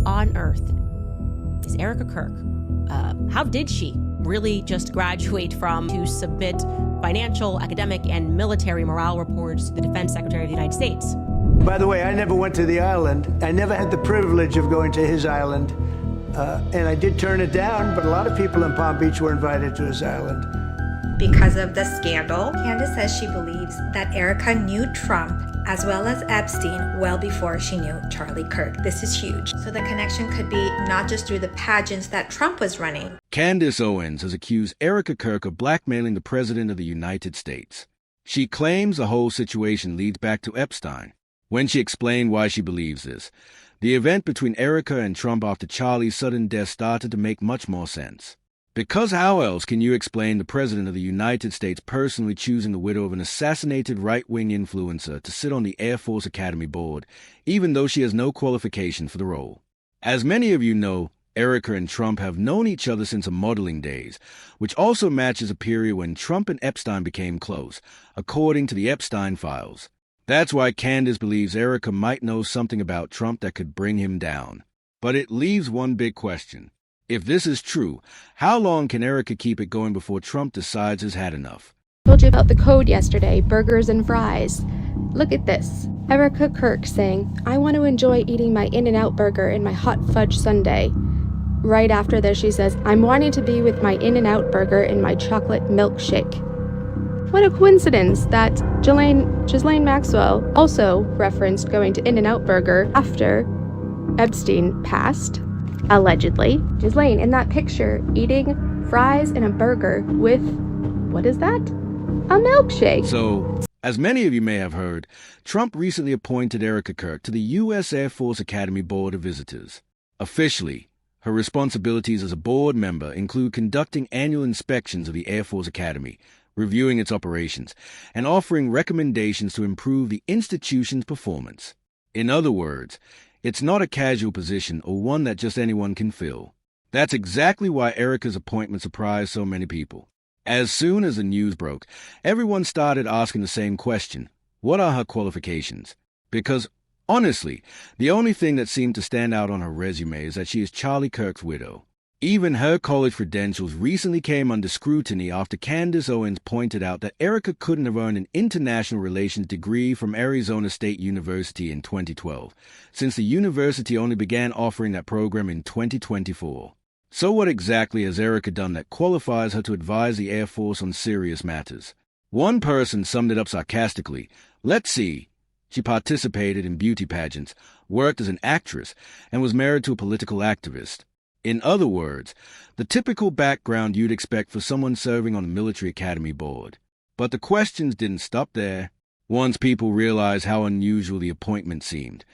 how on earth is Erika Kirk, how did she really just graduate from to submit financial, academic, and military morale reports to the Defense Secretary of the United States? By the way, I never went to the island. I never had the privilege of going to his island. And I did turn it down, but a lot of people in Palm Beach were invited to his island. Because of the scandal, Candace says she believes that Erika knew Trump as well as Epstein well before she knew Charlie Kirk. This is huge. So the connection could be not just through the pageants that Trump was running. Candace Owens has accused Erika Kirk of blackmailing the President of the United States. She claims the whole situation leads back to Epstein. When she explained why she believes this, the event between Erika and Trump after Charlie's sudden death started to make much more sense. Because how else can you explain the President of the United States personally choosing the widow of an assassinated right-wing influencer to sit on the Air Force Academy board, even though she has no qualification for the role? As many of you know, Erika and Trump have known each other since the modeling days, which also matches a period when Trump and Epstein became close, according to the Epstein files. That's why Candace believes Erika might know something about Trump that could bring him down. But it leaves one big question. If this is true, how long can Erika keep it going before Trump decides he's had enough? I told you about the code yesterday, burgers and fries. Look at this. Erika Kirk saying, I want to enjoy eating my In-N-Out burger and my hot fudge sundae. Right after this, she says, I'm wanting to be with my In-N-Out burger and my chocolate milkshake. What a coincidence that Ghislaine Maxwell also referenced going to In-N-Out Burger after Epstein passed, allegedly. Ghislaine, in that picture, eating fries and a burger with, what is that? A milkshake. So, as many of you may have heard, Trump recently appointed Erika Kirk to the U.S. Air Force Academy Board of Visitors. Officially, her responsibilities as a board member include conducting annual inspections of the Air Force Academy, reviewing its operations, and offering recommendations to improve the institution's performance. In other words, it's not a casual position or one that just anyone can fill. That's exactly why Erika's appointment surprised so many people. As soon as the news broke, everyone started asking the same question: what are her qualifications? Because, honestly, the only thing that seemed to stand out on her resume is that she is Charlie Kirk's widow. Even her college credentials recently came under scrutiny after Candace Owens pointed out that Erika couldn't have earned an international relations degree from Arizona State University in 2012, since the university only began offering that program in 2024. So what exactly has Erika done that qualifies her to advise the Air Force on serious matters? One person summed it up sarcastically. Let's see. She participated in beauty pageants, worked as an actress, and was married to a political activist. In other words, the typical background you'd expect for someone serving on a military academy board. But the questions didn't stop there. Once people realized how unusual the appointment seemed,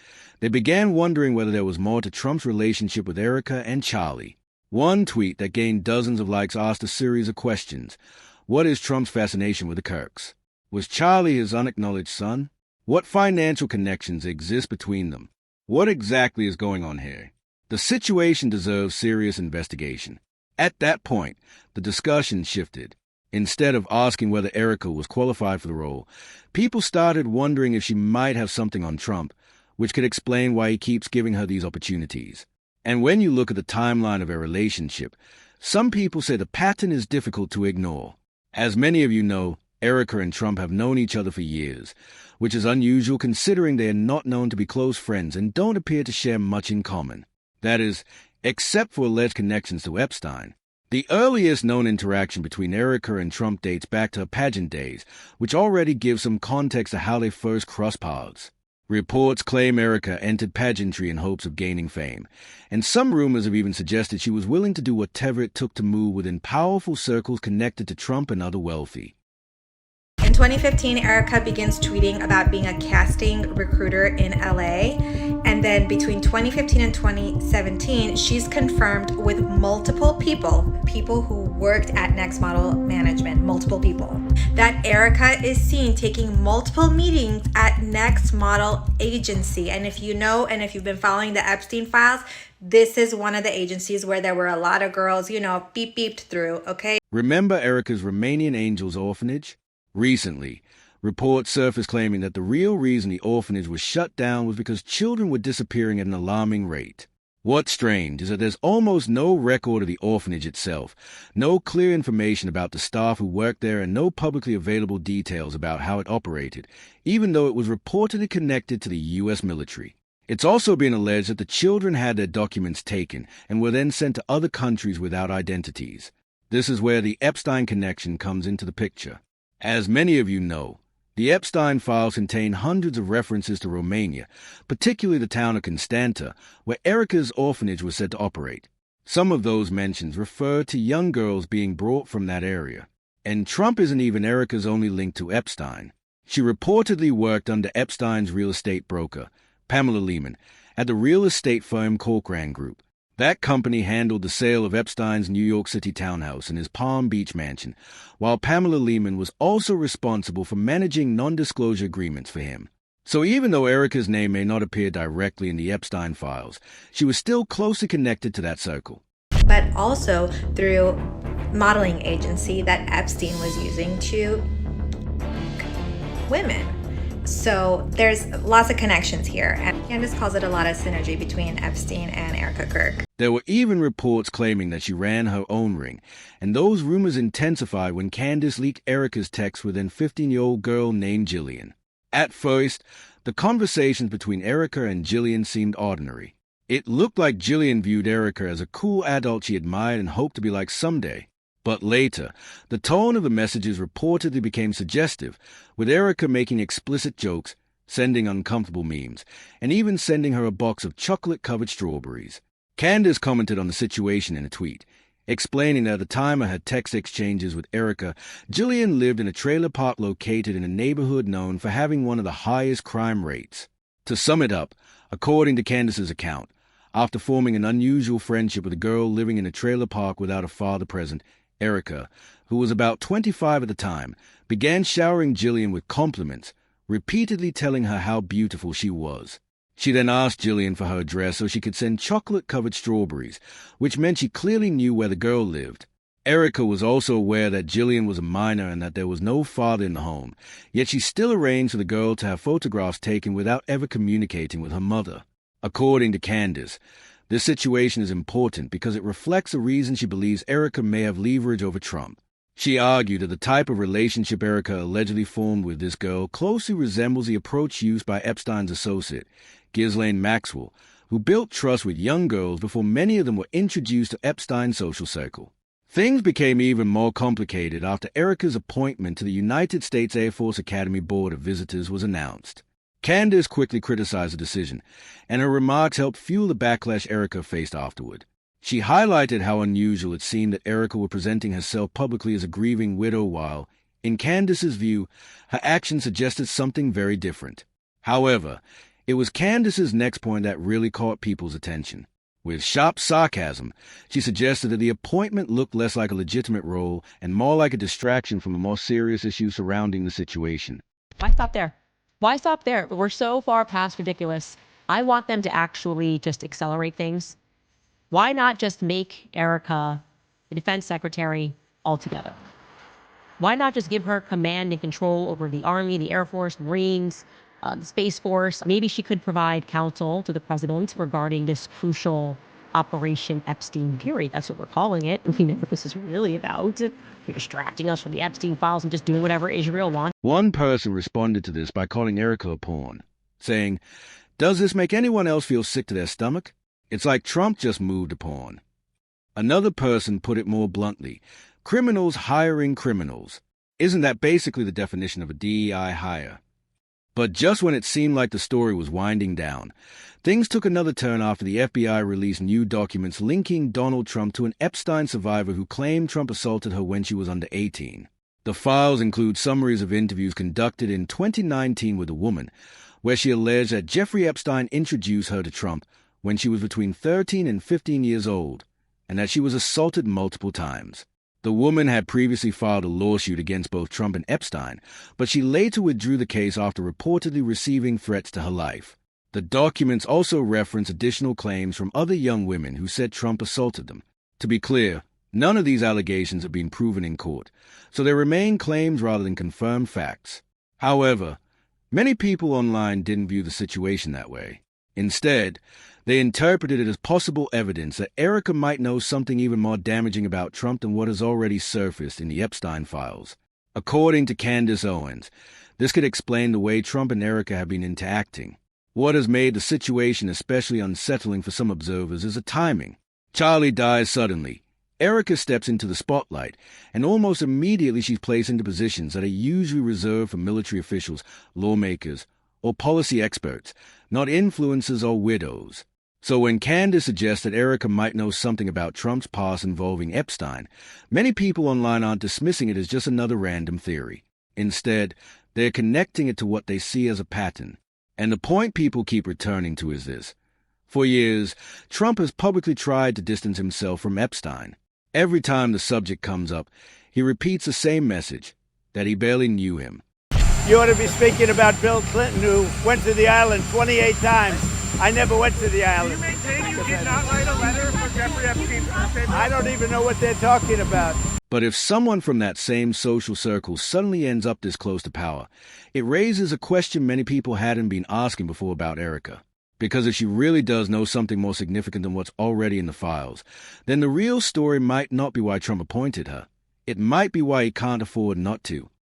they began wondering whether there was more to Trump's relationship with Erika and Charlie. One tweet that gained dozens of likes asked a series of questions. What is Trump's fascination with the Kirks? Was Charlie his unacknowledged son? What financial connections exist between them? What exactly is going on here? The situation deserves serious investigation. At that point, the discussion shifted. Instead of asking whether Erika was qualified for the role, people started wondering if she might have something on Trump, which could explain why he keeps giving her these opportunities. And when you look at the timeline of their relationship, some people say the pattern is difficult to ignore. As many of you know, Erika and Trump have known each other for years, which is unusual considering they are not known to be close friends and don't appear to share much in common. That is, except for alleged connections to Epstein. The earliest known interaction between Erika and Trump dates back to her pageant days, which already gives some context to how they first crossed paths. Reports claim Erika entered pageantry in hopes of gaining fame, and some rumors have even suggested she was willing to do whatever it took to move within powerful circles connected to Trump and other wealthy. In 2015, Erika begins tweeting about being a casting recruiter in LA. And then between 2015 and 2017, she's confirmed with multiple people who worked at Next Model Management, multiple people, that Erika is seen taking multiple meetings at Next Model Agency. And if you know, and if you've been following the Epstein files, this is one of the agencies where there were a lot of girls, beeped through, okay? Remember Erika's Romanian Angels orphanage? Recently, reports surfaced claiming that the real reason the orphanage was shut down was because children were disappearing at an alarming rate. What's strange is that there's almost no record of the orphanage itself, no clear information about the staff who worked there, and no publicly available details about how it operated, even though it was reportedly connected to the U.S. military. It's also been alleged that the children had their documents taken and were then sent to other countries without identities. This is where the Epstein connection comes into the picture. As many of you know, the Epstein files contain hundreds of references to Romania, particularly the town of Constanta, where Erika's orphanage was said to operate. Some of those mentions refer to young girls being brought from that area. And Trump isn't even Erika's only link to Epstein. She reportedly worked under Epstein's real estate broker, Pamela Lehman, at the real estate firm Corcoran Group. That company handled the sale of Epstein's New York City townhouse and his Palm Beach mansion, while Pamela Lehman was also responsible for managing non-disclosure agreements for him. So even though Erika's name may not appear directly in the Epstein files, she was still closely connected to that circle. But also through modeling agency that Epstein was using to women. So there's lots of connections here, and Candace calls it a lot of synergy between Epstein and Erika Kirk. There were even reports claiming that she ran her own ring, and those rumors intensified when Candace leaked Erika's text with a 15-year-old girl named Jillian. At first, the conversations between Erika and Jillian seemed ordinary. It looked like Jillian viewed Erika as a cool adult she admired and hoped to be like someday. But later, the tone of the messages reportedly became suggestive, with Erika making explicit jokes, sending uncomfortable memes, and even sending her a box of chocolate-covered strawberries. Candace commented on the situation in a tweet, explaining that at the time of her text exchanges with Erika, Jillian lived in a trailer park located in a neighborhood known for having one of the highest crime rates. To sum it up, according to Candace's account, after forming an unusual friendship with a girl living in a trailer park without a father present, Erika, who was about 25 at the time, began showering Jillian with compliments, repeatedly telling her how beautiful she was. She then asked Jillian for her address so she could send chocolate-covered strawberries, which meant she clearly knew where the girl lived. Erika was also aware that Jillian was a minor and that there was no father in the home, yet she still arranged for the girl to have photographs taken without ever communicating with her mother. According to Candace, this situation is important because it reflects a reason she believes Erika may have leverage over Trump. She argued that the type of relationship Erika allegedly formed with this girl closely resembles the approach used by Epstein's associate, Ghislaine Maxwell, who built trust with young girls before many of them were introduced to Epstein's social circle. Things became even more complicated after Erika's appointment to the United States Air Force Academy Board of Visitors was announced. Candace quickly criticized the decision, and her remarks helped fuel the backlash Erika faced afterward. She highlighted how unusual it seemed that Erika was presenting herself publicly as a grieving widow while, in Candace's view, her actions suggested something very different. However, it was Candace's next point that really caught people's attention. With sharp sarcasm, she suggested that the appointment looked less like a legitimate role and more like a distraction from the more serious issues surrounding the situation. Why stop there? Why stop there? We're so far past ridiculous. I want them to actually just accelerate things. Why not just make Erika the defense secretary altogether? Why not just give her command and control over the Army, the Air Force, Marines, the Space Force? Maybe she could provide counsel to the president regarding this crucial Operation Epstein theory. That's what we're calling it. We know what this is really about. You're distracting us from the Epstein files and just doing whatever Israel wants. One person responded to this by calling Erika a pawn, saying, "Does this make anyone else feel sick to their stomach? It's like Trump just moved a pawn." Another person put it more bluntly, "Criminals hiring criminals. Isn't that basically the definition of a DEI hire?" But just when it seemed like the story was winding down, things took another turn after the FBI released new documents linking Donald Trump to an Epstein survivor who claimed Trump assaulted her when she was under 18. The files include summaries of interviews conducted in 2019 with a woman, where she alleged that Jeffrey Epstein introduced her to Trump when she was between 13 and 15 years old, and that she was assaulted multiple times. The woman had previously filed a lawsuit against both Trump and Epstein, but she later withdrew the case after reportedly receiving threats to her life. The documents also reference additional claims from other young women who said Trump assaulted them. To be clear, none of these allegations have been proven in court, so they remain claims rather than confirmed facts. However, many people online didn't view the situation that way. Instead, they interpreted it as possible evidence that Erika might know something even more damaging about Trump than what has already surfaced in the Epstein files. According to Candace Owens, this could explain the way Trump and Erika have been interacting. What has made the situation especially unsettling for some observers is the timing. Charlie dies suddenly. Erika steps into the spotlight, and almost immediately she's placed into positions that are usually reserved for military officials, lawmakers, or policy experts, not influencers or widows. So when Candace suggests that Erika might know something about Trump's past involving Epstein, many people online aren't dismissing it as just another random theory. Instead, they're connecting it to what they see as a pattern. And the point people keep returning to is this. For years, Trump has publicly tried to distance himself from Epstein. Every time the subject comes up, he repeats the same message, that he barely knew him. You ought to be speaking about Bill Clinton, who went to the island 28 times. I never went to the island. You maintain you did not write a letter for Jeffrey Epstein's birthday? I don't even know what they're talking about. But if someone from that same social circle suddenly ends up this close to power, it raises a question many people hadn't been asking before about Erika. Because if she really does know something more significant than what's already in the files, then the real story might not be why Trump appointed her. It might be why he can't afford not to.